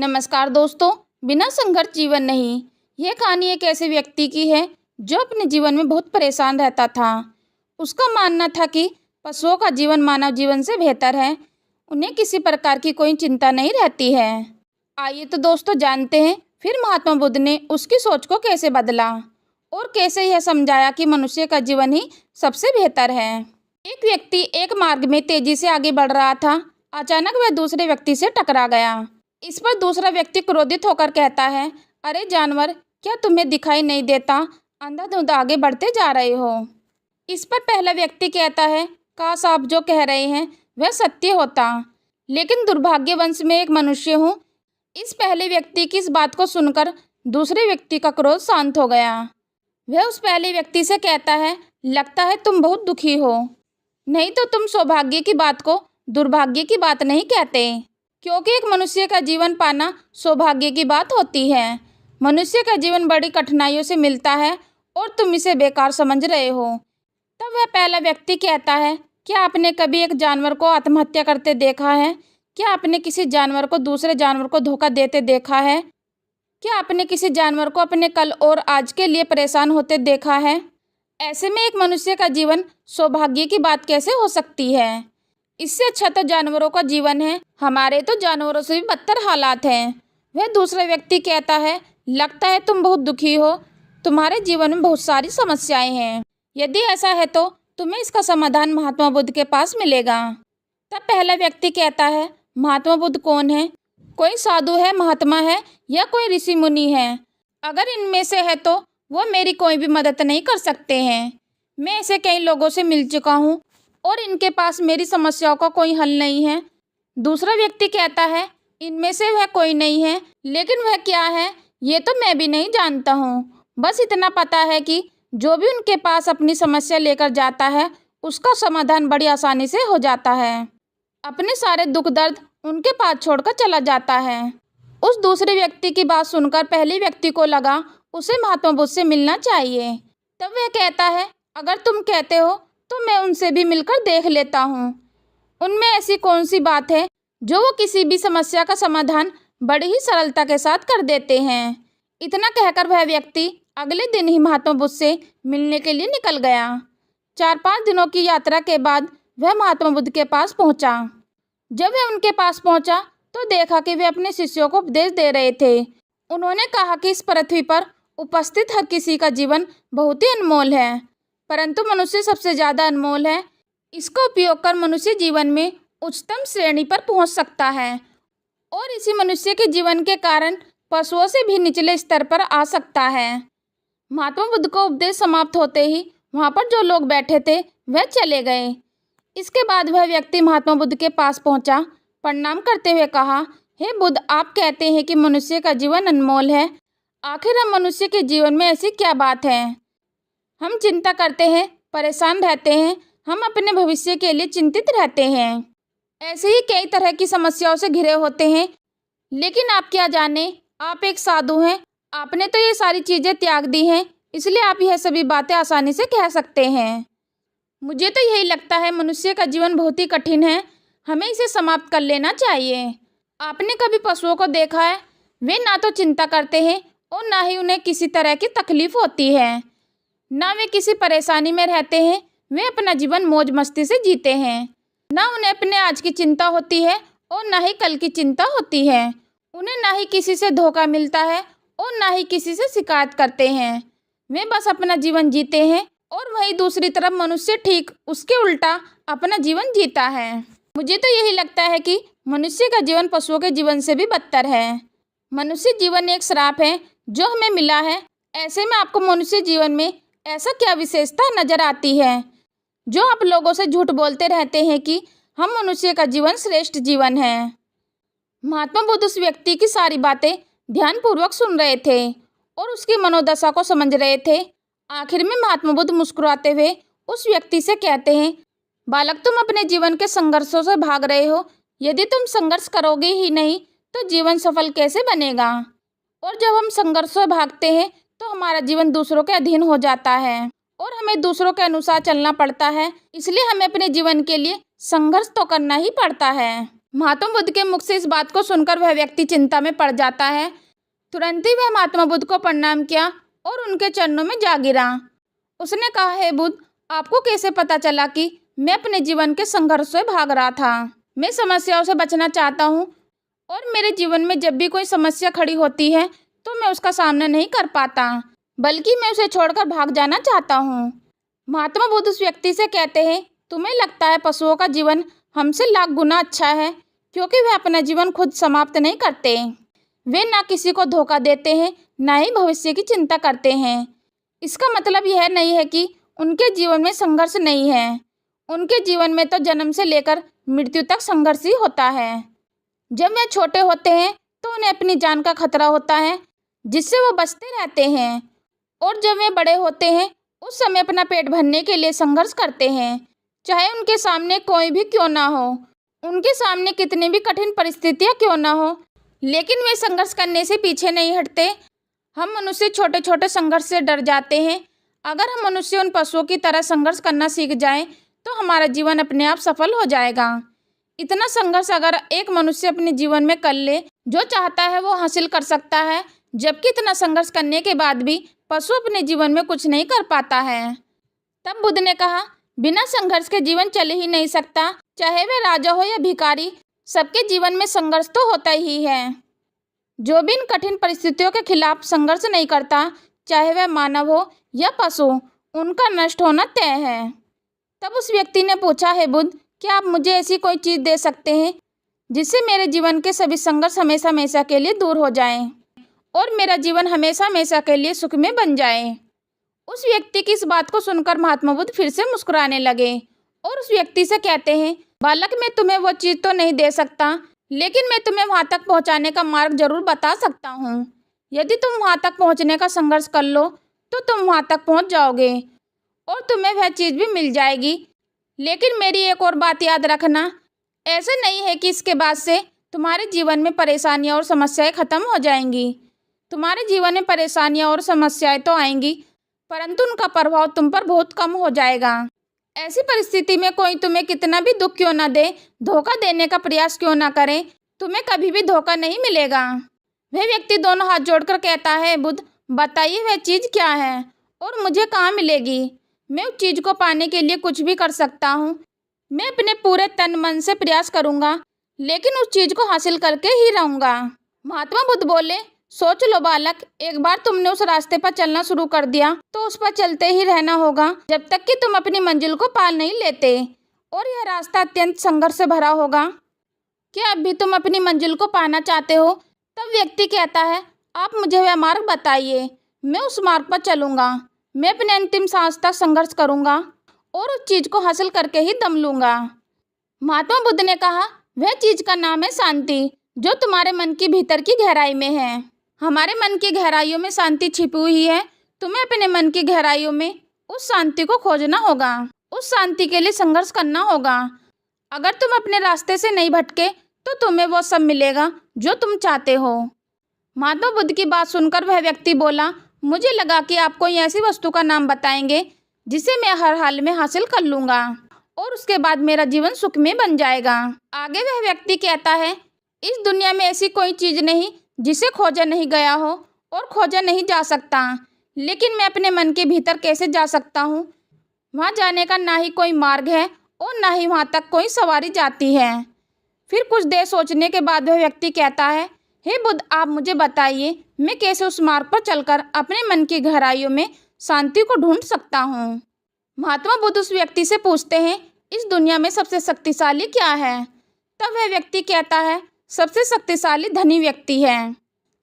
नमस्कार दोस्तों। बिना संघर्ष जीवन नहीं। यह कहानी एक ऐसे व्यक्ति की है जो अपने जीवन में बहुत परेशान रहता था। उसका मानना था कि पशुओं का जीवन मानव जीवन से बेहतर है, उन्हें किसी प्रकार की कोई चिंता नहीं रहती है। आइए तो दोस्तों जानते हैं फिर महात्मा बुद्ध ने उसकी सोच को कैसे बदला और कैसे यह समझाया कि मनुष्य का जीवन ही सबसे बेहतर है। एक व्यक्ति एक मार्ग में तेजी से आगे बढ़ रहा था। अचानक वह दूसरे व्यक्ति से टकरा गया। इस पर दूसरा व्यक्ति क्रोधित होकर कहता है, अरे जानवर, क्या तुम्हें दिखाई नहीं देता? अंधाधुंध आगे बढ़ते जा रहे हो। इस पर पहला व्यक्ति कहता है, काश आप जो कह रहे हैं वह सत्य होता, लेकिन दुर्भाग्यवश मैं एक मनुष्य हूँ। इस पहले व्यक्ति की इस बात को सुनकर दूसरे व्यक्ति का क्रोध शांत हो गया। वह उस पहले व्यक्ति से कहता है, लगता है तुम बहुत दुखी हो, नहीं तो तुम सौभाग्य की बात को दुर्भाग्य की बात नहीं कहते, क्योंकि एक मनुष्य का जीवन पाना सौभाग्य की बात होती है। मनुष्य का जीवन बड़ी कठिनाइयों से मिलता है और तुम इसे बेकार समझ रहे हो। तब वह पहला व्यक्ति कहता है, क्या आपने कभी एक जानवर को आत्महत्या करते देखा है? क्या आपने किसी जानवर को दूसरे जानवर को धोखा देते देखा है? क्या आपने किसी जानवर को अपने कल और आज के लिए परेशान होते देखा है? ऐसे में एक मनुष्य का जीवन सौभाग्य की बात कैसे हो सकती है? इससे अच्छा तो जानवरों का जीवन है। हमारे तो जानवरों से भी बदतर हालात हैं। वह दूसरा व्यक्ति कहता है, लगता है तुम बहुत दुखी हो, तुम्हारे जीवन में बहुत सारी समस्याएं हैं। यदि ऐसा है तो तुम्हें इसका समाधान महात्मा बुद्ध के पास मिलेगा। तब पहला व्यक्ति कहता है, महात्मा बुद्ध कौन है? कोई साधु है, महात्मा है, या कोई ऋषि मुनि है? अगर इनमें से है तो वो मेरी कोई भी मदद नहीं कर सकते हैं। मैं ऐसे कई लोगों से मिल चुका हूँ और इनके पास मेरी समस्याओं का कोई हल नहीं है। दूसरा व्यक्ति कहता है, इनमें से वह कोई नहीं है, लेकिन वह क्या है ये तो मैं भी नहीं जानता हूँ। बस इतना पता है कि जो भी उनके पास अपनी समस्या लेकर जाता है उसका समाधान बड़ी आसानी से हो जाता है। अपने सारे दुख दर्द उनके पास छोड़कर चला जाता है। उस दूसरे व्यक्ति की बात सुनकर पहले व्यक्ति को लगा उसे महात्मा बुद्ध से मिलना चाहिए। तब वह कहता है, अगर तुम कहते हो तो मैं उनसे भी मिलकर देख लेता हूँ। उनमें ऐसी कौन सी बात है जो वो किसी भी समस्या का समाधान बड़ी ही सरलता के साथ कर देते हैं। इतना कहकर वह व्यक्ति अगले दिन ही महात्मा बुद्ध से मिलने के लिए निकल गया। 4-5 दिनों की यात्रा के बाद वह महात्मा बुद्ध के पास पहुंचा। जब वह उनके पास पहुंचा तो देखा कि वे अपने शिष्यों को उपदेश दे रहे थे। उन्होंने कहा कि इस पृथ्वी पर उपस्थित हर किसी का जीवन बहुत ही अनमोल है, परंतु मनुष्य सबसे ज़्यादा अनमोल है। इसका उपयोग कर मनुष्य जीवन में उच्चतम श्रेणी पर पहुंच सकता है और इसी मनुष्य के जीवन के कारण पशुओं से भी निचले स्तर पर आ सकता है। महात्मा बुद्ध का उपदेश समाप्त होते ही वहां पर जो लोग बैठे थे वह चले गए। इसके बाद वह व्यक्ति महात्मा बुद्ध के पास पहुंचा। प्रणाम करते हुए कहा, हे बुद्ध, आप कहते हैं कि मनुष्य का जीवन अनमोल है। आखिर हम मनुष्य के जीवन में ऐसी क्या बात है? हम चिंता करते हैं, परेशान रहते हैं, हम अपने भविष्य के लिए चिंतित रहते हैं। ऐसे ही कई तरह की समस्याओं से घिरे होते हैं, लेकिन आप क्या जाने, आप एक साधु हैं। आपने तो ये सारी चीज़ें त्याग दी हैं, इसलिए आप यह सभी बातें आसानी से कह सकते हैं। मुझे तो यही लगता है मनुष्य का जीवन बहुत ही कठिन है, हमें इसे समाप्त कर लेना चाहिए। आपने कभी पशुओं को देखा है? वे ना तो चिंता करते हैं और ना ही उन्हें किसी तरह की तकलीफ होती है, ना वे किसी परेशानी में रहते हैं। वे अपना जीवन मौज मस्ती से जीते हैं। ना उन्हें अपने आज की चिंता होती है और ना ही कल की चिंता होती है। उन्हें ना ही किसी से धोखा मिलता है और ना ही किसी से शिकायत करते हैं। वे बस अपना जीवन जीते हैं और वही दूसरी तरफ मनुष्य ठीक उसके उल्टा अपना जीवन जीता है। मुझे तो यही लगता है कि मनुष्य का जीवन पशुओं के जीवन से भी बदतर है। मनुष्य जीवन एक श्राप है जो हमें मिला है। ऐसे में आपको मनुष्य जीवन में ऐसा क्या विशेषता नजर आती है जो आप लोगों से झूठ बोलते रहते हैं कि हम मनुष्य का जीवन श्रेष्ठ जीवन है? महात्मा बुद्ध उस व्यक्ति की सारी बातें ध्यानपूर्वक सुन रहे थे और उसकी मनोदशा को समझ रहे थे। आखिर में महात्मा बुद्ध मुस्कुराते हुए उस व्यक्ति से कहते हैं, बालक, तुम अपने जीवन के संघर्षों से भाग रहे हो। यदि तुम संघर्ष करोगे ही नहीं तो जीवन सफल कैसे बनेगा? और जब हम संघर्षों से भागते हैं तो हमारा जीवन दूसरों के अधीन हो जाता है और हमें दूसरों के अनुसार चलना पड़ता है। इसलिए हमें अपने जीवन के लिए संघर्ष तो करना ही पड़ता है। महात्मा बुद्ध के मुख से इस बात को सुनकर वह व्यक्ति चिंता में पड़ जाता है। तुरंत ही वह महात्मा बुद्ध को प्रणाम किया और उनके चरणों में जा गिरा। उसने कहा, हे बुद्ध, आपको कैसे पता चला कि मैं अपने जीवन के संघर्ष से भाग रहा था? मैं समस्याओं से बचना चाहता हूँ और मेरे जीवन में जब भी कोई समस्या खड़ी होती है तो मैं उसका सामना नहीं कर पाता, बल्कि मैं उसे छोड़कर भाग जाना चाहता हूँ। महात्मा बुद्ध उस व्यक्ति से कहते हैं, तुम्हें लगता है पशुओं का जीवन हमसे लाख गुना अच्छा है, क्योंकि वे अपना जीवन खुद समाप्त नहीं करते। वे ना किसी को धोखा देते हैं, ना ही भविष्य की चिंता करते हैं। इसका मतलब यह नहीं है कि उनके जीवन में संघर्ष नहीं है। उनके जीवन में तो जन्म से लेकर मृत्यु तक संघर्ष ही होता है। जब वे छोटे होते हैं तो उन्हें अपनी जान का खतरा होता है, जिससे वो बचते रहते हैं, और जब वे बड़े होते हैं उस समय अपना पेट भरने के लिए संघर्ष करते हैं, चाहे उनके सामने कोई भी क्यों ना हो, उनके सामने कितनी भी कठिन परिस्थितियां क्यों ना हो, लेकिन वे संघर्ष करने से पीछे नहीं हटते। हम मनुष्य छोटे छोटे संघर्ष से डर जाते हैं। अगर हम मनुष्य उन पशुओं की तरह संघर्ष करना सीख जाएं, तो हमारा जीवन अपने आप सफल हो जाएगा। इतना संघर्ष अगर एक मनुष्य अपने जीवन में कर ले, जो चाहता है वो हासिल कर सकता है, जबकि इतना संघर्ष करने के बाद भी पशु अपने जीवन में कुछ नहीं कर पाता है। तब बुद्ध ने कहा, बिना संघर्ष के जीवन चल ही नहीं सकता। चाहे वह राजा हो या भिखारी, सबके जीवन में संघर्ष तो होता ही है। जो भी इन कठिन परिस्थितियों के खिलाफ संघर्ष नहीं करता, चाहे वह मानव हो या पशु, उनका नष्ट होना तय है। तब उस व्यक्ति ने पूछा, हे बुद्ध, क्या आप मुझे ऐसी कोई चीज़ दे सकते हैं जिससे मेरे जीवन के सभी संघर्ष हमेशा हमेशा के लिए दूर हो जाएं और मेरा जीवन हमेशा हमेशा के लिए सुख में बन जाए? उस व्यक्ति की इस बात को सुनकर महात्मा बुद्ध फिर से मुस्कुराने लगे और उस व्यक्ति से कहते हैं, बालक, मैं तुम्हें वो चीज़ तो नहीं दे सकता, लेकिन मैं तुम्हें वहाँ तक पहुँचाने का मार्ग जरूर बता सकता हूँ। यदि तुम वहाँ तक पहुँचने का संघर्ष कर लो तो तुम वहाँ तक पहुँच जाओगे और तुम्हें वह चीज़ भी मिल जाएगी। लेकिन मेरी एक और बात याद रखना, ऐसा नहीं है कि इसके बाद से तुम्हारे जीवन में परेशानियाँ और समस्याएं खत्म हो जाएंगी। तुम्हारे जीवन में परेशानियाँ और समस्याएं तो आएंगी, परंतु उनका प्रभाव तुम पर बहुत कम हो जाएगा। ऐसी परिस्थिति में कोई तुम्हें कितना भी दुख क्यों ना दे, धोखा देने का प्रयास क्यों ना करे, तुम्हें कभी भी धोखा नहीं मिलेगा। वह व्यक्ति दोनों हाथ जोड़कर कहता है, बुद्ध, बताइए वह चीज़ क्या है और मुझे कहाँ मिलेगी? मैं उस चीज़ को पाने के लिए कुछ भी कर सकता हूँ। मैं अपने पूरे तन मन से प्रयास करूँगा, लेकिन उस चीज़ को हासिल करके ही रहूँगा। महात्मा बुद्ध बोले, सोच लो बालक, एक बार तुमने उस रास्ते पर चलना शुरू कर दिया तो उस पर चलते ही रहना होगा जब तक कि तुम अपनी मंजिल को पा नहीं लेते, और यह रास्ता अत्यंत संघर्ष से भरा होगा। क्या अब भी तुम अपनी मंजिल को पाना चाहते हो? तब व्यक्ति कहता है, आप मुझे वह मार्ग बताइए, मैं उस मार्ग पर चलूँगा। मैं अपने अंतिम सांस तक संघर्ष करूँगा और उस चीज़ को हासिल करके ही दम लूँगा। महात्मा बुद्ध ने कहा, वह चीज़ का नाम है शांति, जो तुम्हारे मन की भीतर की गहराई में है। हमारे मन की गहराइयों में शांति छिपी हुई है। तुम्हें अपने मन की गहराइयों में उस शांति को खोजना होगा, उस शांति के लिए संघर्ष करना होगा। अगर तुम अपने रास्ते से नहीं भटके तो तुम्हें वो सब मिलेगा जो तुम चाहते हो। महात्मा बुद्ध की बात सुनकर वह व्यक्ति बोला, मुझे लगा कि आप कोई ऐसी वस्तु का नाम बताएंगे जिसे मैं हर हाल में हासिल कर लूँगा और उसके बाद मेरा जीवन सुख में बन जाएगा। आगे वह व्यक्ति कहता है, इस दुनिया में ऐसी कोई चीज़ नहीं जिसे खोजा नहीं गया हो और खोजा नहीं जा सकता, लेकिन मैं अपने मन के भीतर कैसे जा सकता हूँ? वहाँ जाने का ना ही कोई मार्ग है और ना ही वहाँ तक कोई सवारी जाती है। फिर कुछ देर सोचने के बाद वह व्यक्ति कहता है, हे बुद्ध, आप मुझे बताइए, मैं कैसे उस मार्ग पर चलकर अपने मन की गहराइयों में शांति को ढूंढ सकता हूँ? महात्मा बुद्ध उस व्यक्ति से पूछते हैं, इस दुनिया में सबसे शक्तिशाली क्या है? तब वह व्यक्ति कहता है, सबसे शक्तिशाली धनी व्यक्ति है,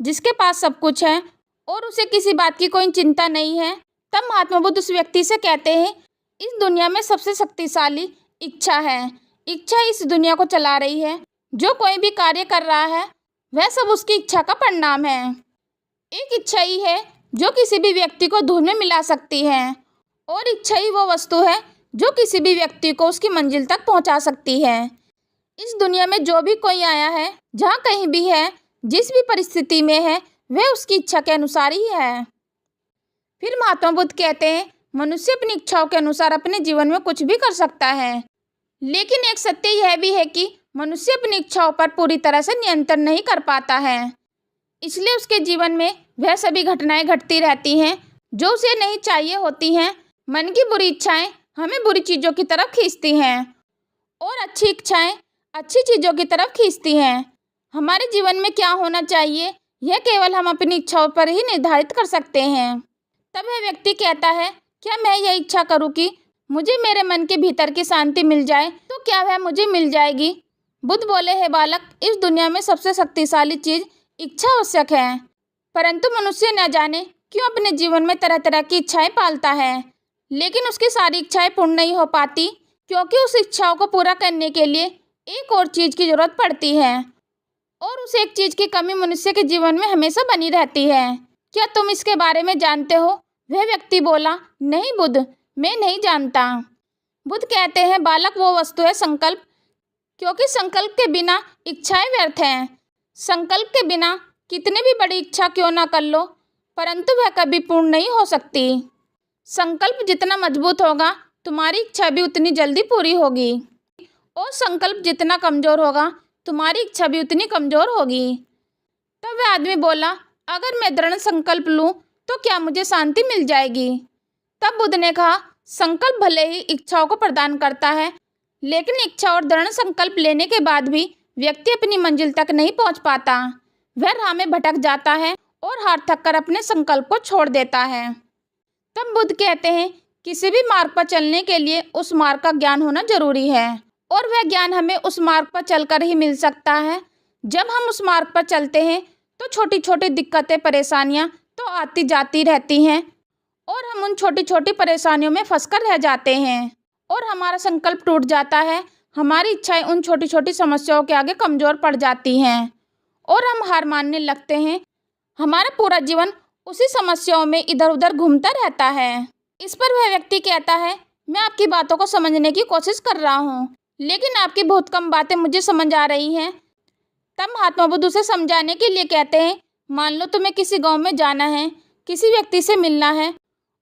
जिसके पास सब कुछ है और उसे किसी बात की कोई चिंता नहीं है। तब महात्मा बुद्ध उस व्यक्ति से कहते हैं, इस दुनिया में सबसे शक्तिशाली इच्छा है। इच्छा इस दुनिया को चला रही है। जो कोई भी कार्य कर रहा है वह सब उसकी इच्छा का परिणाम है। एक इच्छा ही है जो किसी भी व्यक्ति को धूल में मिला सकती है, और इच्छा ही वो वस्तु है जो किसी भी व्यक्ति को उसकी मंजिल तक पहुंचा सकती है। इस दुनिया में जो भी कोई आया है, जहाँ कहीं भी है, जिस भी परिस्थिति में है, वह उसकी इच्छा के अनुसार ही है। फिर महात्मा बुद्ध कहते हैं, मनुष्य अपनी इच्छाओं के अनुसार अपने जीवन में कुछ भी कर सकता है, लेकिन एक सत्य यह भी है कि मनुष्य अपनी इच्छाओं पर पूरी तरह से नियंत्रण नहीं कर पाता है, इसलिए उसके जीवन में वह सभी घटनाएं घटती रहती हैं जो उसे नहीं चाहिए होती हैं। मन की बुरी इच्छाएं हमें बुरी चीज़ों की तरफ खींचती हैं और अच्छी इच्छाएं अच्छी चीज़ों की तरफ खींचती हैं। हमारे जीवन में क्या होना चाहिए यह केवल हम अपनी इच्छाओं पर ही निर्धारित कर सकते हैं। तब वह व्यक्ति कहता है, क्या मैं यह इच्छा करूं कि मुझे मेरे मन के भीतर की शांति मिल जाए, तो क्या वह मुझे मिल जाएगी? बुद्ध बोले, हे बालक, इस दुनिया में सबसे शक्तिशाली चीज़ इच्छा आवश्यक है, परंतु मनुष्य न जाने क्यों अपने जीवन में तरह तरह की इच्छाएं पालता है, लेकिन उसकी सारी इच्छाएं पूर्ण नहीं हो पाती, क्योंकि उस इच्छाओं को पूरा करने के लिए एक और चीज़ की जरूरत पड़ती है और उस एक चीज़ की कमी मनुष्य के जीवन में हमेशा बनी रहती है। क्या तुम इसके बारे में जानते हो? वह व्यक्ति बोला, नहीं बुद्ध, मैं नहीं जानता। बुद्ध कहते हैं, बालक, वो वस्तु है संकल्प, क्योंकि संकल्प के बिना इच्छाएं व्यर्थ हैं। संकल्प के बिना कितनी भी बड़ी इच्छा क्यों ना कर लो, परंतु वह कभी पूर्ण नहीं हो सकती। संकल्प जितना मजबूत होगा तुम्हारी इच्छा भी उतनी जल्दी पूरी होगी, और संकल्प जितना कमज़ोर होगा तुम्हारी इच्छा भी उतनी कमज़ोर होगी। तब वह आदमी बोला, अगर मैं दृढ़ संकल्प लूँ तो क्या मुझे शांति मिल जाएगी? तब बुद्ध ने कहा, संकल्प भले ही इच्छाओं को प्रदान करता है, लेकिन इच्छा और दृढ़ संकल्प लेने के बाद भी व्यक्ति अपनी मंजिल तक नहीं पहुंच पाता। वह राह में भटक जाता है और हार थक कर अपने संकल्प को छोड़ देता है। तब बुद्ध कहते हैं, किसी भी मार्ग पर चलने के लिए उस मार्ग का ज्ञान होना जरूरी है, और वह ज्ञान हमें उस मार्ग पर चलकर ही मिल सकता है। जब हम उस मार्ग पर चलते हैं तो छोटी छोटी दिक्कतें, परेशानियां तो आती जाती रहती हैं, और हम उन छोटी छोटी परेशानियों में फंसकर रह जाते हैं और हमारा संकल्प टूट जाता है। हमारी इच्छाएं उन छोटी छोटी समस्याओं के आगे कमज़ोर पड़ जाती हैं और हम हार मानने लगते हैं। हमारा पूरा जीवन उसी समस्याओं में इधर उधर घूमता रहता है। इस पर वह व्यक्ति कहता है, मैं आपकी बातों को समझने की कोशिश कर रहा हूँ, लेकिन आपकी बहुत कम बातें मुझे समझ आ रही हैं। तब महात्मा बुद्ध उसे समझाने के लिए कहते हैं, मान लो तुम्हें किसी गांव में जाना है, किसी व्यक्ति से मिलना है,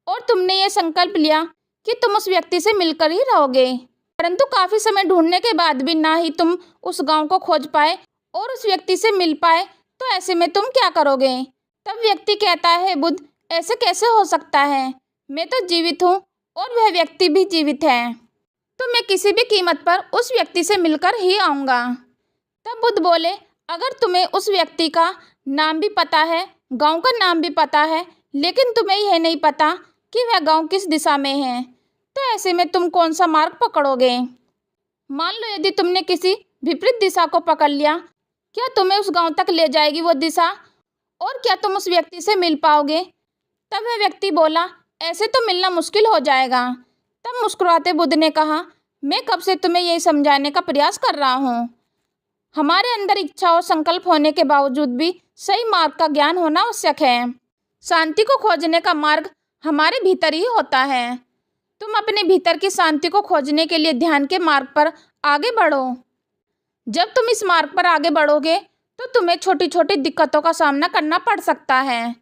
और तुमने ये संकल्प लिया कि तुम उस व्यक्ति से मिलकर ही रहोगे, परंतु काफ़ी समय ढूंढने के बाद भी ना ही तुम उस गांव को खोज पाए और उस व्यक्ति से मिल पाए, तो ऐसे में तुम क्या करोगे? तब व्यक्ति कहता है, बुद्ध, ऐसे कैसे हो सकता है? मैं तो जीवित हूँ और वह व्यक्ति भी जीवित है, तो मैं किसी भी कीमत पर उस व्यक्ति से मिलकर ही आऊँगा। तब बुद्ध बोले, अगर तुम्हें उस व्यक्ति का नाम भी पता है, गांव का नाम भी पता है, लेकिन तुम्हें यह नहीं पता कि वह गांव किस दिशा में है, तो ऐसे में तुम कौन सा मार्ग पकड़ोगे? मान लो यदि तुमने किसी विपरीत दिशा को पकड़ लिया, क्या तुम्हें उस गांव तक ले जाएगी वो दिशा, और क्या तुम उस व्यक्ति से मिल पाओगे? तब वह व्यक्ति बोला, ऐसे तो मिलना मुश्किल हो जाएगा। तब मुस्कुराते बुद्ध ने कहा, मैं कब से तुम्हें यही समझाने का प्रयास कर रहा हूँ। हमारे अंदर इच्छा और संकल्प होने के बावजूद भी सही मार्ग का ज्ञान होना आवश्यक है। शांति को खोजने का मार्ग हमारे भीतर ही होता है। तुम अपने भीतर की शांति को खोजने के लिए ध्यान के मार्ग पर आगे बढ़ो। जब तुम इस मार्ग पर आगे बढ़ोगे तो तुम्हें छोटी छोटी दिक्कतों का सामना करना पड़ सकता है,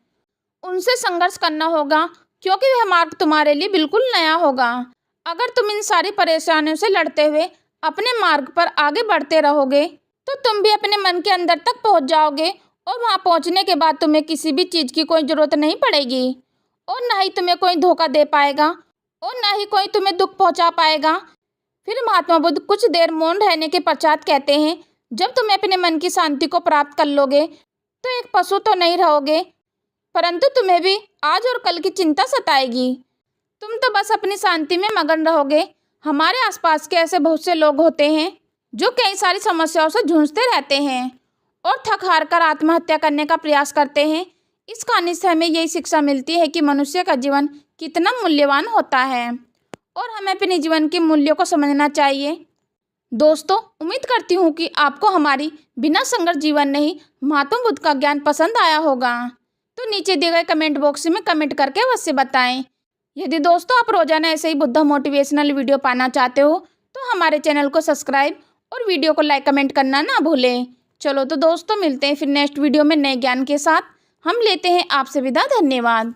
उनसे संघर्ष करना होगा, क्योंकि वह मार्ग तुम्हारे लिए बिल्कुल नया होगा। अगर तुम इन सारी परेशानियों से लड़ते हुए अपने मार्ग पर आगे बढ़ते रहोगे तो तुम भी अपने मन के अंदर तक पहुंच जाओगे, और वहां पहुंचने के बाद तुम्हें किसी भी चीज़ की कोई ज़रूरत नहीं पड़ेगी, और ना ही तुम्हें कोई धोखा दे पाएगा, और ना ही कोई तुम्हें दुख पहुंचा पाएगा। फिर महात्मा बुद्ध कुछ देर मौन रहने के पश्चात कहते हैं, जब तुम अपने मन की शांति को प्राप्त कर लोगे तो एक पशु तो नहीं रहोगे, परंतु तुम्हें भी आज और कल की चिंता सताएगी। तुम तो बस अपनी शांति में मगन रहोगे। हमारे आसपास के ऐसे बहुत से लोग होते हैं जो कई सारी समस्याओं से जूझते रहते हैं और थक हार कर आत्महत्या करने का प्रयास करते हैं। इस कहानी से हमें यही शिक्षा मिलती है कि मनुष्य का जीवन कितना मूल्यवान होता है और हमें अपने जीवन के मूल्यों को समझना चाहिए। दोस्तों, उम्मीद करती हूँ कि आपको हमारी बिना संघर्ष जीवन नहीं महात्मा बुद्ध का ज्ञान पसंद आया होगा। तो नीचे दिए गए कमेंट बॉक्स में कमेंट करके अवश्य बताएं। यदि दोस्तों आप रोजाना ऐसे ही बुद्ध मोटिवेशनल वीडियो पाना चाहते हो तो हमारे चैनल को सब्सक्राइब और वीडियो को लाइक कमेंट करना ना भूलें। चलो तो दोस्तों, मिलते हैं फिर नेक्स्ट वीडियो में नए ज्ञान के साथ। हम लेते हैं आपसे विदा। धन्यवाद।